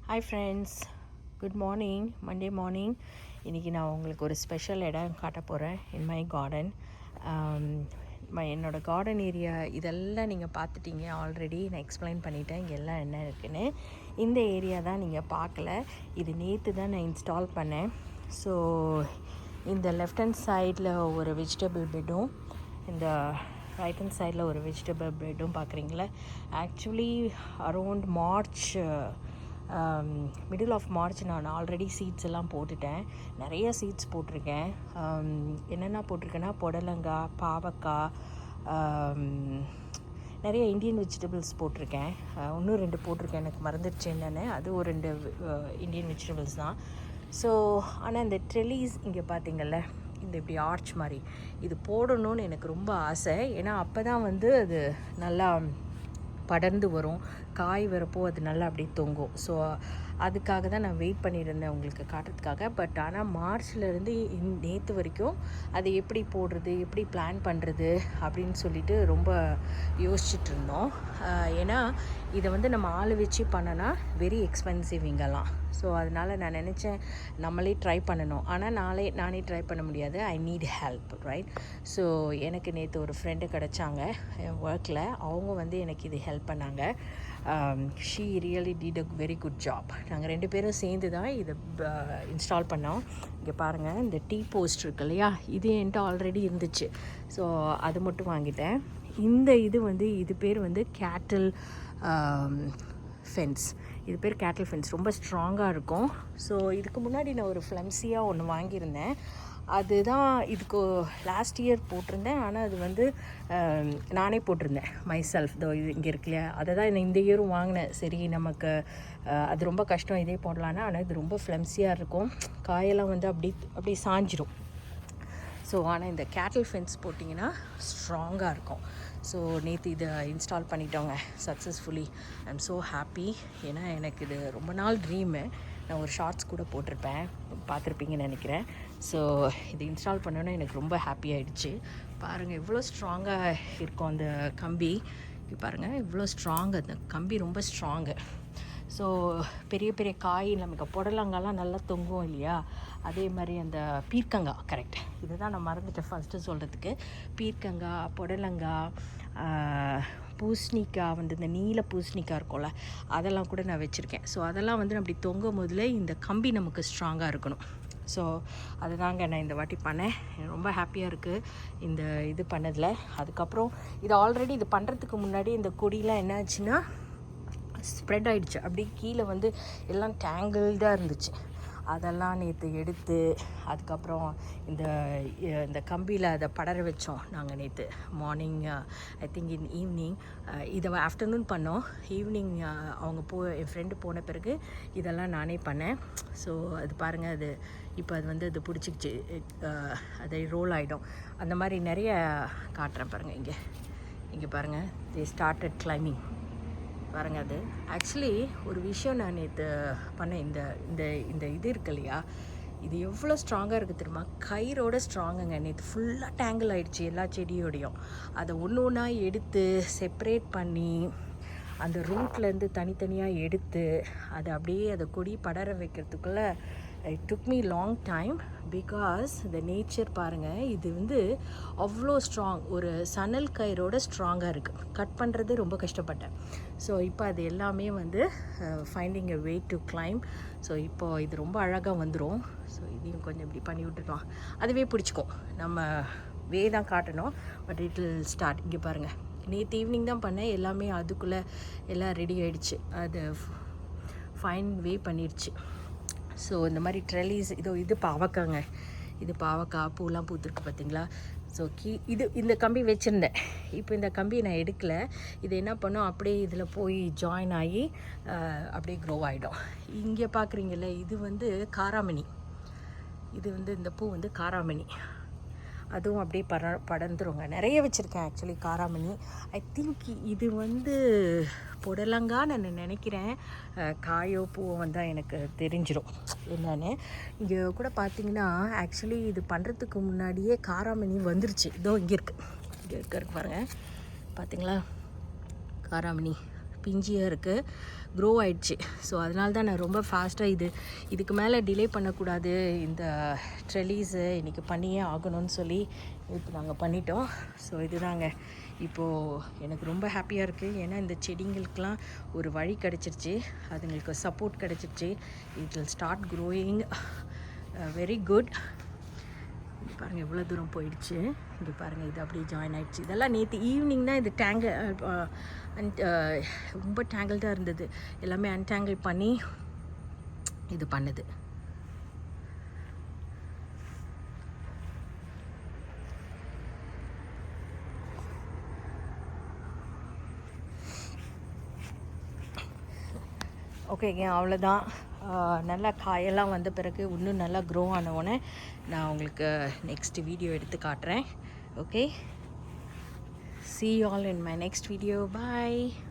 Hi friends, good morning. Monday morning. இன்றைக்கி நான் உங்களுக்கு ஒரு ஸ்பெஷல் இடம் காட்ட போகிறேன் இன் மை கார்டன். என்னோடய கார்டன் ஏரியா இதெல்லாம் நீங்கள் பார்த்துட்டீங்க ஆல்ரெடி. நான் எக்ஸ்பிளைன் பண்ணிட்டேன் இங்கே எல்லாம் என்ன இருக்குன்னு. இந்த ஏரியா தான் நீங்கள் பார்க்கல. இது நேற்று தான் நான் இன்ஸ்டால் பண்ணேன். ஸோ இந்த லெஃப்ட் ஹேண்ட் சைடில் ஒரு வெஜிடபிள் பெட்டும், இந்த ரைட் ஹேண்ட் சைடில் ஒரு வெஜிடபிள் பெட்டும் பார்க்குறீங்களா. Actually around March, middle of March நான் ஆல்ரெடி சீட்ஸ் எல்லாம் போட்டுட்டேன். நிறைய சீட்ஸ் போட்டிருக்கேன். என்னென்ன போட்டிருக்கேன்னா புடலங்காய், பாவக்காய், நிறைய இந்தியன் வெஜிடபிள்ஸ் போட்டிருக்கேன். இன்னும் 2 போட்டிருக்கேன், எனக்கு மறந்துடுச்சு என்னென்னு. அது ஒரு 2 இந்தியன் வெஜிடபிள்ஸ் தான். ஸோ ஆனால் இந்த ட்ரெலிஸ் இங்கே பார்த்தீங்கள்ல, இந்த இப்படி ஆர்ச் மாதிரி இது போடணும்னு எனக்கு ரொம்ப ஆசை. ஏன்னா அப்போ தான் வந்து அது நல்லா படர்ந்து வரும், காய் வரப்போ அது நல்லா அப்படியே தொங்கும். ஸோ அதுக்காக தான் நான் வெயிட் பண்ணியிருந்தேன் உங்களுக்கு காட்டுறதுக்காக. பட் ஆனால் மார்ச்லேருந்து நேற்று வரைக்கும் அது எப்படி போடுறது, எப்படி பிளான் பண்ணுறது அப்படின்னு சொல்லிட்டு ரொம்ப யோசிச்சுட்டு இருந்தோம். ஏன்னா இதை வந்து நம்ம ஆள் வச்சு பண்ணனா வெரி எக்ஸ்பென்சிவ் இங்கெல்லாம். ஸோ அதனால் நான் நினச்சேன் நம்மளே ட்ரை பண்ணணும். ஆனால் நானே ட்ரை பண்ண முடியாது. I need help, right? So எனக்கு நேற்று ஒரு ஃப்ரெண்டு கிடச்சாங்க என் ஒர்க்கில். அவங்க வந்து எனக்கு இது ஹெல்ப் பண்ணாங்க. She really did a very good job. நாங்கள் 2 பேரும் சேர்ந்து தான் இதை இன்ஸ்டால் பண்ணோம். இங்கே பாருங்கள், இந்த டீ போஸ்ட் இருக்கு இல்லையா, இது என்கிட்ட ஆல்ரெடி இருந்துச்சு. ஸோ அது மட்டும் வாங்கிட்டேன். இந்த இது பேர் வந்து கேட்டில் ஃபென்ஸ். இது பேர் கேட்டில் ஃபென்ஸ். ரொம்ப ஸ்ட்ராங்காக இருக்கும். ஸோ இதுக்கு முன்னாடி நான் ஒரு ஃப்ளம்ஸியாக ஒன்று வாங்கியிருந்தேன். அதுதான் இதுக்கு லாஸ்ட் இயர் போட்டிருந்தேன். ஆனால் அது வந்து நானே போட்டிருந்தேன் மை செல்ஃப். இது இங்கே இருக்கு இல்லையா, அதை தான் இந்த இயரும் வாங்கினேன். சரி நமக்கு அது ரொம்ப கஷ்டம் இதே போடலான்னா. ஆனால் இது ரொம்ப ஃப்ளம்ஸியாக இருக்கும், காயெல்லாம் வந்து அப்படி சாஞ்சிரும். ஸோ ஆனால் இந்த கேட்டில் ஃபென்ஸ் போட்டிங்கன்னா ஸ்ட்ராங்காக இருக்கும். ஸோ நேற்று இதை இன்ஸ்டால் பண்ணிட்டோங்க successfully. I am so happy. ஏன்னா எனக்கு இது ரொம்ப நாள் ட்ரீமு. நான் ஒரு ஷார்ட்ஸ் கூட போட்டிருப்பேன், பார்த்துருப்பீங்கன்னு நினைக்கிறேன். ஸோ இது இன்ஸ்டால் பண்ணோன்னே எனக்கு ரொம்ப ஹாப்பி ஆகிடுச்சு. பாருங்கள் எவ்வளோ ஸ்ட்ராங்காக இருக்கும் அந்த கம்பி. பாருங்கள் இவ்வளோ ஸ்ட்ராங்கு, அந்த கம்பி ரொம்ப ஸ்ட்ராங்கு. ஸோ பெரிய பெரிய காய் நமக்கு புடலங்காலாம் நல்லா தொங்கும் இல்லையா, அதே மாதிரி அந்த பீர்க்கங்காய், கரெக்ட், இதுதான் நான் மறந்துட்டேன் ஃபஸ்ட்டு சொல்கிறதுக்கு. பீர்க்கங்காய், புடலங்காய், பூசணிக்காய், வந்து இந்த நீல பூசணிக்காய் இருக்கும்ல, அதெல்லாம் கூட நான் வச்சுருக்கேன். ஸோ அதெல்லாம் வந்து அப்படி தொங்கும் போதில் இந்த கம்பி நமக்கு ஸ்ட்ராங்காக இருக்கணும். ஸோ அதுதாங்க நான் இந்த வாட்டி பண்ணேன். ரொம்ப ஹாப்பியாக இருக்குது இந்த இது பண்ணதில். அதுக்கப்புறம் இது ஆல்ரெடி இது பண்ணுறதுக்கு முன்னாடி இந்த கொடியெலாம் என்ன ஆச்சுன்னா ஸ்ப்ரெட் ஆகிடுச்சு. அப்படி கீழே வந்து எல்லாம் டேங்கிள்டாக இருந்துச்சு. அதெல்லாம் நேற்று எடுத்து அதுக்கப்புறம் இந்த கம்பியில் அதை படர வச்சோம் நாங்கள் நேற்று morning. I think in evening இதை ஆஃப்டர்நூன் பண்ணோம். ஈவினிங் என் ஃப்ரெண்டு போன பிறகு இதெல்லாம் நானே பண்ணேன். ஸோ அது பாருங்கள், அது இப்போ அது வந்து அது பிடிச்சிக்கிச்சு, அது ரோல் ஆகிடும். அந்த மாதிரி நிறைய காட்டுறேன் பாருங்கள். இங்கே பாருங்கள், தே ஸ்டார்டட் கிளைம்பிங். பாருங்கள், அது ஆக்சுவலி ஒரு விஷயம் நான் நேற்று பண்ணேன். இந்த இது இருக்கு இல்லையா, இது எவ்வளோ ஸ்ட்ராங்காக இருக்குது தெரியுமா, கயிறோட ஸ்ட்ராங்குங்க. நேற்று ஃபுல்லாக டேங்கிள் ஆகிடுச்சு எல்லா செடியோடையும். அதை ஒன்று ஒன்றா எடுத்து செப்பரேட் பண்ணி அந்த ரூட்லேருந்து தனித்தனியாக எடுத்து அதை கொடி படர வைக்கிறதுக்குள்ளே it took me long time. Because the nature பாருங்கள், இது வந்து அவ்வளோ ஸ்ட்ராங், ஒரு சணல் கயிறோட ஸ்ட்ராங்காக இருக்குது. கட் பண்ணுறது ரொம்ப கஷ்டப்பட்டேன். ஸோ இப்போ அது எல்லாமே வந்து finding a way to claim. So இப்போது இது ரொம்ப அழகாக வந்துடும். ஸோ இதையும் கொஞ்சம் இப்படி பண்ணி விட்டுட்டோம், அதுவே பிடிச்சிக்கும். நம்ம வே தான் காட்டணும், பட் இட் வில் ஸ்டார்ட். இங்கே பாருங்கள், நேற்று ஈவினிங் தான் பண்ணேன். எல்லாமே அதுக்குள்ளே எல்லாம் ரெடி ஆகிடுச்சு. அது ஃபைன் வே பண்ணிடுச்சு. ஸோ இந்த மாதிரி ட்ரெலிஸ் இது பாவக்காங்க. இது பாவக்காய் பூலாம் பூத்துருக்கு பார்த்தீங்களா. ஸோ இந்த கம்பி வச்சுருந்தேன். இப்போ இந்த கம்பியை நான் எடுக்கலை. இது என்ன பண்ணோம், அப்படியே இதில் போய் ஜாயின் ஆகி அப்படியே க்ரோ ஆகிடும். இங்கே பார்க்குறீங்கள, இது வந்து காராமணி. இது வந்து இந்த பூ வந்து காராமணி. அதுவும் அப்படியே படர்ந்துருங்க. நிறைய வச்சுருக்கேன் ஆக்சுவலி காராமணி. ஐ திங்க் இது வந்து புடலங்கான்னு நான் நினைக்கிறேன். காயோ பூவோ வந்தால் எனக்கு தெரிஞ்சிடும் என்னன்னு. இங்கே கூட பார்த்திங்கன்னா ஆக்சுவலி இது பண்ணுறதுக்கு முன்னாடியே காராமணி வந்துருச்சு. இங்கே இருக்கு பாருங்கள், பார்த்திங்களா, காராமணி பிஞ்சியாக இருக்குது. க்ரோ ஆயிடுச்சு. ஸோ அதனால தான் நான் ரொம்ப ஃபாஸ்ட்டாக இதுக்கு மேலே டிலே பண்ணக்கூடாது, இந்த ட்ரெலீஸு இன்றைக்கி பண்ணியே ஆகணும்னு சொல்லி இப்போ நாங்கள் பண்ணிட்டோம். ஸோ இதுதாங்க இப்போது எனக்கு ரொம்ப ஹாப்பியாக இருக்குது. ஏன்னா இந்த செடிங்களுக்கெலாம் ஒரு வழி கிடச்சிருச்சு, அதுங்களுக்கு சப்போர்ட் கிடச்சிருச்சு. It will start growing very good. இங்கே பாருங்கள் எவ்வளோ தூரம் போயிடுச்சு. இங்கே பாருங்கள் இது அப்படியே ஜாயின் ஆகிடுச்சு. இதெல்லாம் நேற்று ஈவினிங் தான் இது ரொம்ப டேங்கிள்டாக இருந்தது, எல்லாமே அன்டேங்கிள் பண்ணி இது பண்ணுது. ஓகேங்க, அவ்வளோதான். நல்லா காயெல்லாம் வந்த பிறகு இன்னும் நல்லா க்ரோ ஆனவுடனே நான் உங்களுக்கு நெக்ஸ்ட் வீடியோ எடுத்து காட்டுறேன். Okay, see you all in my next video. Bye.